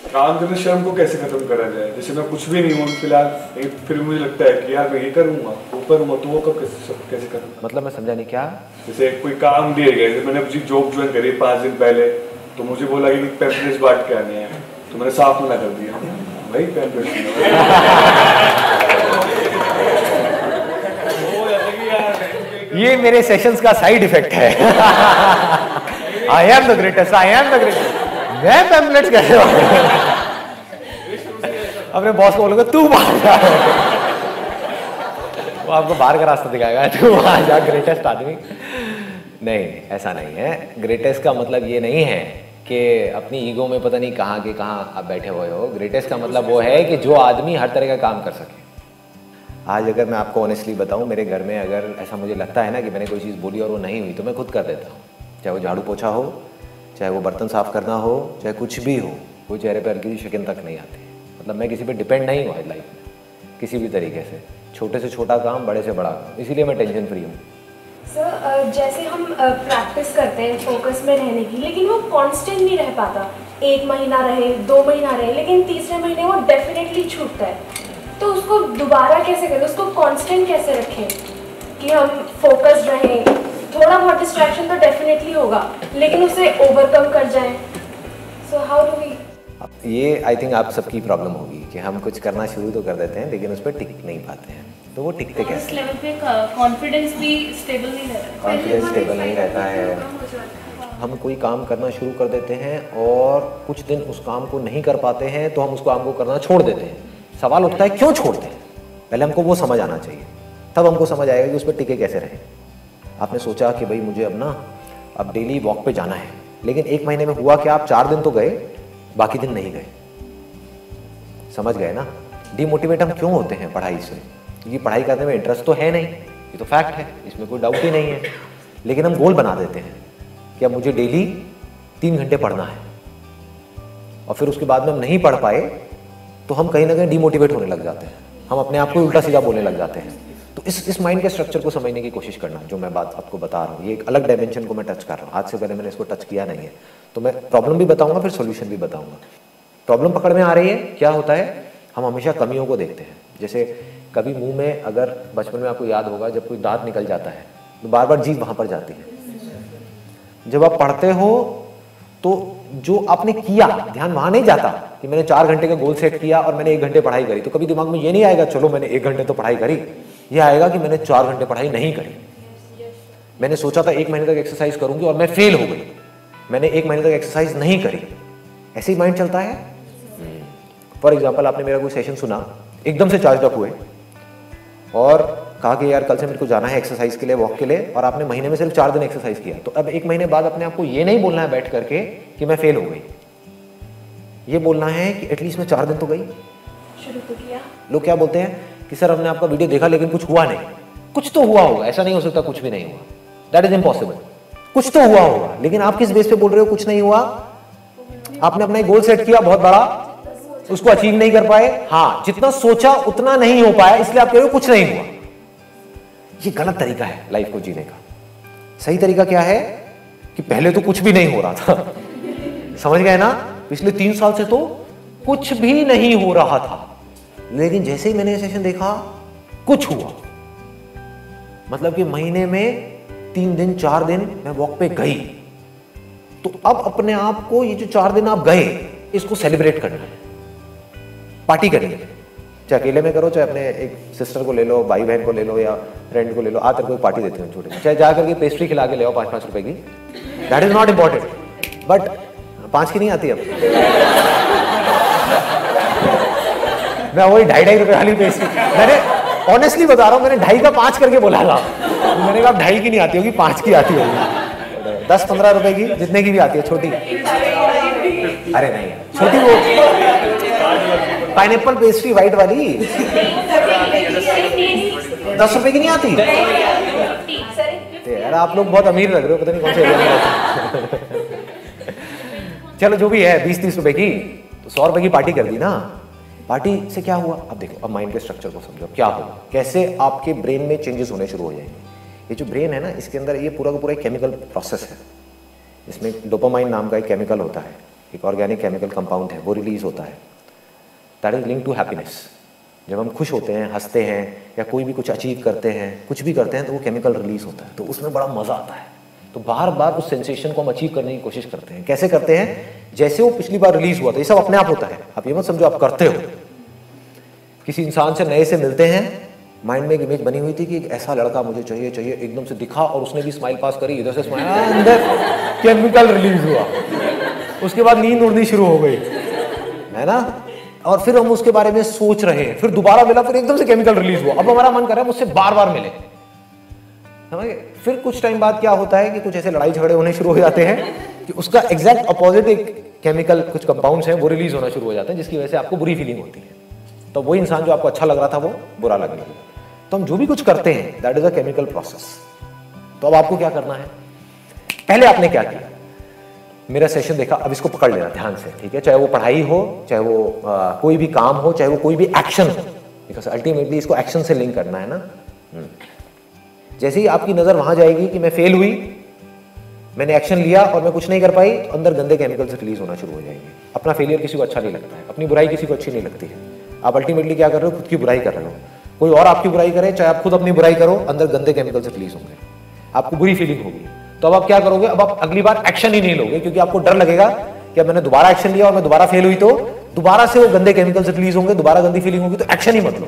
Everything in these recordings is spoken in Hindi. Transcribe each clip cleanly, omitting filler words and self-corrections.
काम करते शर्म को कैसे खत्म करा जाए? जैसे मैं कुछ भी नहीं हूँ फिलहाल, फिर मुझे लगता है कि यार मैं ये करूँगा, वो करूँगा, तो वो कब कैसे खत्म? मतलब मैं समझा नहीं क्या? जैसे कोई काम दिया गया, जैसे मैंने अपनी जॉब ज्वाइन करी 5 दिन पहले, तो मुझे बोला कि पैम्पलेट्स बांट के आने हैं, तो मैंने साफ मना कर दिया भाई पैम्पलेट्स। ये मेरे सेशंस का साइड इफेक्ट है। I am the greatest, I am the greatest. मैं पैम्पलेट्स कैसे अपने बॉस को बोलूंगा तू बाहर जा, वो आपको बाहर का रास्ता दिखाएगा, तू वहां जा ग्रेटेस्ट आदमी। नहीं, ऐसा नहीं है। ग्रेटेस्ट का मतलब ये नहीं है कि अपनी ईगो में पता नहीं कहाँ के कहाँ आप बैठे हुए हो। ग्रेटेस्ट का मतलब वो है कि जो आदमी हर तरह का काम कर सके। आज अगर मैं आपको ऑनेस्टली बताऊं, मेरे घर में अगर ऐसा मुझे लगता है ना कि मैंने कोई चीज़ बोली और वो नहीं हुई, तो मैं खुद कर देता हूँ। चाहे वो झाड़ू पोछा हो, चाहे वो बर्तन साफ़ करना हो, चाहे कुछ भी हो, कोई चेहरे पर हल्की सी शिकन तक नहीं आती। मतलब मैं किसी पे डिपेंड नहीं हुआ लाइफ में किसी भी तरीके से, छोटे से छोटा काम, बड़े से बड़ा काम, इसीलिए मैं टेंशन फ्री हूँ। सर जैसे हम प्रैक्टिस करते हैं फोकस में रहने की, लेकिन वो कांस्टेंट नहीं रह पाता। 1 महीना रहे, 2 महीना रहे, लेकिन तीसरे महीने वो डेफिनेटली छूटता है। तो उसको दोबारा कैसे करें, उसको कांस्टेंट कैसे रखें कि हम फोकस रहें? थोड़ा बहुत डिस्ट्रैक्शन तो डेफिनेटली होगा, लेकिन उसे ओवरकम कर जाएं। So how do we? ये आई थिंक आप सबकी प्रॉब्लम होगी कि हम कुछ करना शुरू तो कर देते हैं लेकिन उस पर टिक नहीं पाते हैं। तो वो टिकते कैसे? इस लेवल पे कॉन्फिडेंस भी स्टेबल नहीं रहता। कॉन्फिडेंस स्टेबल नहीं रहता है। हम कोई काम करना शुरू कर देते हैं और कुछ दिन उस काम को नहीं कर पाते हैं, तो हम उस काम को करना छोड़ देते हैं। सवाल उठता है क्यों छोड़ते हैं? पहले हमको वो समझ आना चाहिए, तब हमको समझ आएगा कि उस पर टिके कैसे रहें। आपने सोचा कि भाई मुझे अब डेली वॉक पे जाना है, लेकिन 1 महीने में हुआ कि आप 4 दिन तो गए, बाकी दिन नहीं गए। समझ गए ना? डिमोटिवेट हम क्यों होते हैं पढ़ाई से? क्योंकि पढ़ाई करने में इंटरेस्ट तो है नहीं, ये तो फैक्ट है, इसमें कोई डाउट ही नहीं है। लेकिन हम गोल बना देते हैं कि अब मुझे डेली 3 घंटे पढ़ना है, और फिर उसके बाद में हम नहीं पढ़ पाए तो हम कहीं ना कहीं डिमोटिवेट होने लग जाते हैं। हम अपने आप को उल्टा सीधा बोलने लग जाते हैं। तो इस माइंड के स्ट्रक्चर को समझने की कोशिश करना, जो मैं बात आपको बता रहा हूँ, ये एक अलग डायमेंशन को मैं टच कर रहा हूँ। आज से पहले मैंने इसको टच किया नहीं है, तो मैं प्रॉब्लम भी बताऊंगा, फिर सॉल्यूशन भी बताऊंगा। प्रॉब्लम पकड़ में आ रही है, क्या होता है, हम हमेशा कमियों को देखते हैं। जैसे कभी मुंह में, अगर बचपन में आपको याद होगा, जब कोई दांत निकल जाता है तो बार बार जीभ वहाँ पर जाती है। जब आप पढ़ते हो तो जो आपने किया, ध्यान वहाँ नहीं जाता कि मैंने 4 घंटे का गोल सेट किया और मैंने 1 घंटे पढ़ाई करी। तो कभी दिमाग में ये नहीं आएगा चलो मैंने 1 घंटे तो पढ़ाई करी, ये आएगा कि मैंने 4 घंटे पढ़ाई नहीं करी। मैंने सोचा था 1 महीने तक एक्सरसाइज करूंगी और मैं फेल हो गई, मैंने 1 महीने तक एक्सरसाइज नहीं करी। ऐसे ही माइंड चलता है। फॉर एग्जाम्पल, आपने मेरा कोई सेशन सुना, एकदम से चार्ज अप हुए और कहा कि यार कल से मेरे को जाना है एक्सरसाइज के लिए, वॉक के लिए, और आपने महीने में सिर्फ 4 दिन एक्सरसाइज किया। तो अब 1 महीने बाद अपने आपको ये नहीं बोलना है बैठ करके कि मैं फेल हो गई, ये बोलना है कि एटलीस्ट मैं 4 दिन तो गई, शुरू तो किया। लोग क्या बोलते हैं कि सर हमने आपका वीडियो देखा लेकिन कुछ हुआ नहीं। कुछ तो हुआ होगा, ऐसा नहीं हो सकता कुछ भी नहीं हुआ, दैट इज इम्पॉसिबल। कुछ तो हुआ होगा, लेकिन आप किस बेस पे बोल रहे हो कुछ नहीं हुआ? आपने अपना गोल सेट किया बहुत बड़ा, उसको अचीव नहीं कर पाए। हाँ, जितना सोचा उतना नहीं हो पाया, इसलिए आप कह रहे हो कुछ नहीं हुआ। ये गलत तरीका है लाइफ को जीने का। सही तरीका क्या है कि पहले तो कुछ भी नहीं हो रहा था, समझ गए ना? पिछले 3 साल से तो कुछ भी नहीं हो रहा था, लेकिन जैसे ही मैंने ये सेशन देखा कुछ हुआ। मतलब कि महीने में 3 दिन 4 दिन मैं वॉक पे गई, तो अब अपने आप को ये जो 4 दिन आप गए इसको सेलिब्रेट करना है, पार्टी करनी है। चाहे अकेले में करो, चाहे अपने एक सिस्टर को ले लो, भाई बहन को ले लो, या फ्रेंड को ले लो, आकर कोई पार्टी देते हैं छोटे, चाहे जाकर के पेस्ट्री खिला के ले आओ 5-5 रुपए की, that is not important. But 5 की नहीं आती अब, मैं वही 2.5 रुपए वाली पेस्ट्री, मैंने ऑनेस्टली बता रहा हूँ, मैंने 2.5 का 5 करके बोला था। मैंने कहा 2.5 की नहीं आती होगी, 5 की आती होगी, 10-15 रुपए की, जितने की भी आती है छोटी। अरे नहीं, छोटी वो पाइनएप्पल पेस्ट्री व्हाइट वाली 10 रुपए की नहीं आती। यार आप लोग बहुत अमीर लग रहे हो, पता नहीं कौन से एरिया में। चलो जो भी है 20-30 रुपए की, तो 100 रुपए की पार्टी कर दी ना। पार्टी से क्या हुआ? अब देखो, अब माइंड के स्ट्रक्चर को समझो क्या होगा, कैसे आपके ब्रेन में चेंजेस होने शुरू हो जाएंगे। ये जो ब्रेन है ना, इसके अंदर ये पूरा का पूरा एक केमिकल प्रोसेस है। इसमें डोपामाइन नाम का एक केमिकल होता है, एक ऑर्गेनिक केमिकल कंपाउंड है, वो रिलीज होता है, that is link to happiness. जब हम खुश होते हैं, हंसते हैं या कोई भी कुछ अचीव करते हैं, कुछ भी करते हैं, तो वो केमिकल रिलीज होता है, तो उसमें बड़ा मजा आता है। तो बार बार उस सेंसेशन को हम अचीव करने की कोशिश करते हैं। कैसे करते हैं? जैसे वो पिछली बार रिलीज हुआ था, ये सब अपने आप होता है, आप ये मत समझो आप करते हो। किसी इंसान से नए से मिलते हैं, माइंड में एक इमेज बनी हुई थी कि एक ऐसा लड़का मुझे चाहिए चाहिए, एकदम से दिखा और उसने भी स्माइल पास करी, इधर से स्माइल, अंदर केमिकल रिलीज हुआ, उसके बाद नींद उड़नी शुरू हो गई, है ना। और फिर हम उसके बारे में सोच रहे हैं, फिर दोबारा मिला, फिर एकदम से केमिकल रिलीज हुआ, अब हमारा मन कर रहा है मुझसे बार बार मिले, समझे। फिर कुछ टाइम बाद क्या होता है कि कुछ ऐसे लड़ाई झगड़े होने शुरू हो जाते हैं कि उसका एग्जैक्ट अपोजिट एक केमिकल, कुछ कंपाउंड्स हैं वो रिलीज होना शुरू हो जाते हैं, जिसकी वजह से आपको बुरी फीलिंग होती है। तो वही इंसान जो आपको अच्छा लग रहा था वो बुरा लगने लगेगा। तो हम जो भी कुछ करते हैं that is a chemical process. तो अब आपको क्या करना है? पहले आपने क्या किया, मेरा सेशन देखा, अब इसको पकड़ लेना ध्यान से, ठीक है। चाहे वो पढ़ाई हो, चाहे वो कोई भी काम हो, चाहे वो कोई भी एक्शन हो, बिकॉज अल्टीमेटली इसको एक्शन से लिंक करना है ना। जैसे ही आपकी नजर वहां जाएगी कि मैं फेल हुई, मैंने एक्शन लिया और मैं कुछ नहीं कर पाई, तो अंदर गंदे केमिकल से रिलीज होना शुरू हो जाएंगे। अपना फेलियर किसी को अच्छा नहीं लगता है, अपनी बुराई किसी को अच्छी नहीं लगती है। आप अल्टीमेटली क्या कर रहे हो? खुद की बुराई कर रहे हो। कोई और आपकी बुराई करे, चाहे आप खुद अपनी बुराई करो, अंदर गंदे केमिकल से रिलीज होंगे, आपको बुरी फीलिंग होगी। तो अब आप क्या करोगे? अब आप अगली बार एक्शन ही नहीं लोगे, क्योंकि आपको डर लगेगा कि अब मैंने दोबारा एक्शन लिया और मैं दोबारा फेल हुई तो दोबारा से वो गंदे केमिकल से रिलीज होंगे, दोबारा गंदी फीलिंग होगी, तो एक्शन ही मत लो।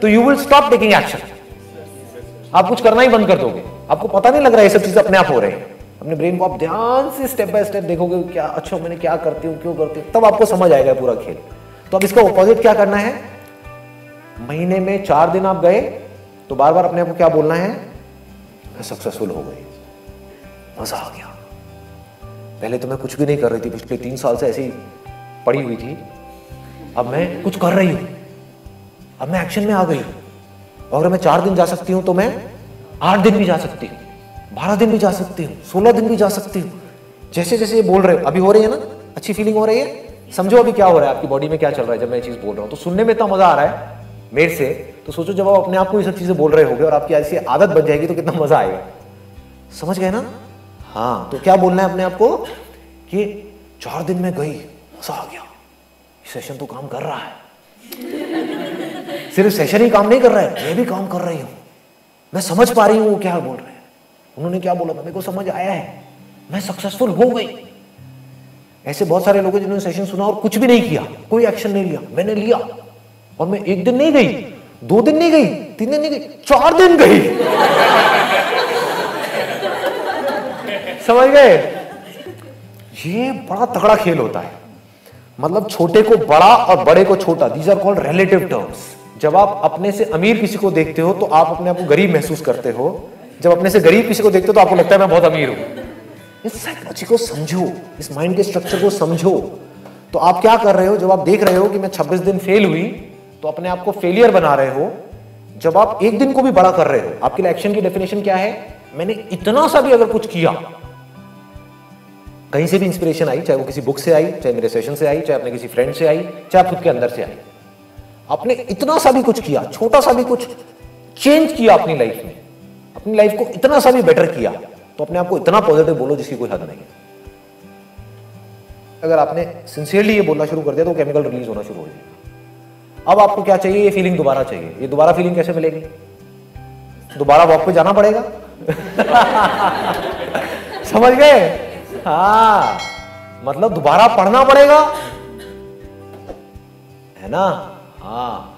तो you will stop taking action, आप कुछ करना ही बंद कर दोगे। आपको पता नहीं लग रहा है ये सब चीजें अपने आप हो रहे हैं। अपने ब्रेन को आप ध्यान से स्टेप बाय स्टेप देखोगे, क्या अच्छा मैंने क्या करती हूँ, क्यों करती हूँ, तब आपको समझ आएगा पूरा खेल। तो अब इसका ऑपोजिट क्या करना है? महीने में 4 दिन आप गए तो बार बार अपने आप को क्या बोलना है? मैं सक्सेसफुल हो गई, मजा आ गया। पहले तो मैं कुछ भी नहीं कर रही थी, पिछले 3 साल से ऐसे ही पड़ी हुई थी, अब मैं कुछ कर रही हूं, अब मैं एक्शन में आ गई। और अगर मैं 4 दिन जा सकती हूं तो मैं 8 दिन भी जा सकती हूँ, 12 दिन भी जा सकती हूँ, 16 दिन भी जा सकती हूँ। जैसे जैसे ये बोल रहे हो, अभी हो रही है ना, अच्छी फीलिंग हो रही है। समझो अभी क्या हो रहा है, आपकी बॉडी में क्या चल रहा है जब मैं ये चीज बोल रहा हूँ। तो सुनने में इतना मजा आ रहा है मेरे से, तो सोचो जब आप अपने आप को ये सब चीजें बोल रहे होगे और आपकी ऐसी आदत बन जाएगी तो कितना मजा आएगा। समझ गए ना? हाँ, तो क्या बोलना है अपने आप को कि 4 दिन में गई, मजा आ गया, सेशन तो काम कर रहा है। सिर्फ सेशन ही काम नहीं कर रहा है, मैं भी काम कर रही हूं, मैं समझ पा रही हूं वो क्या बोल रहे हैं, उन्होंने क्या बोला था मेरे को समझ आया है, मैं सक्सेसफुल हो गई। ऐसे बहुत सारे लोग हैं जिन्होंने सेशन सुना और कुछ भी नहीं किया, कोई एक्शन नहीं लिया। मैंने लिया और मैं 1 दिन नहीं गई, 2 दिन नहीं गई, 3 दिन नहीं गई, 4 दिन गई। समझ गए? ये बड़ा तगड़ा खेल होता है। मतलब छोटे को बड़ा और बड़े को छोटा, these are called relative terms. जब आप अपने से अमीर किसी को देखते हो तो आप अपने आप को गरीब महसूस करते हो, जब अपने से गरीब किसी को देखते हो तो आपको लगता है मैं बहुत अमीर हूं। इस साइकोलॉजी को समझो, इस माइंड के स्ट्रक्चर को समझो। तो आप क्या कर रहे हो? जब आप देख रहे हो कि मैं 26 दिन फेल हुई, तो अपने आप को फेलियर बना रहे हो। जब आप 1 दिन को भी बड़ा कर रहे हो, आपके लिए एक्शन की डेफिनेशन क्या है? मैंने इतना सा भी अगर कुछ किया, कहीं से भी इंस्पिरेशन आई, चाहे वो किसी बुक से आई, चाहे मेरे सेशन से आई, चाहे अपने किसी फ्रेंड से आई, चाहे खुद के अंदर से आई, आपने इतना सा भी कुछ किया, छोटा सा भी कुछ चेंज किया अपनी लाइफ में, अपनी लाइफ को इतना सा भी बेटर किया, तो अपने आप को इतना पॉजिटिव बोलो जिसकी कोई हद नहीं है। अगर आपने सिंसियरली ये बोलना शुरू कर दिया तो केमिकल रिलीज होना शुरू हो जाएगा। अब आपको क्या चाहिए? ये फीलिंग दोबारा चाहिए। ये दोबारा फीलिंग कैसे मिलेगी? दोबारा वॉक पे जाना पड़ेगा। समझ गए? हाँ, मतलब दोबारा पढ़ना पड़ेगा, है ना? हाँ,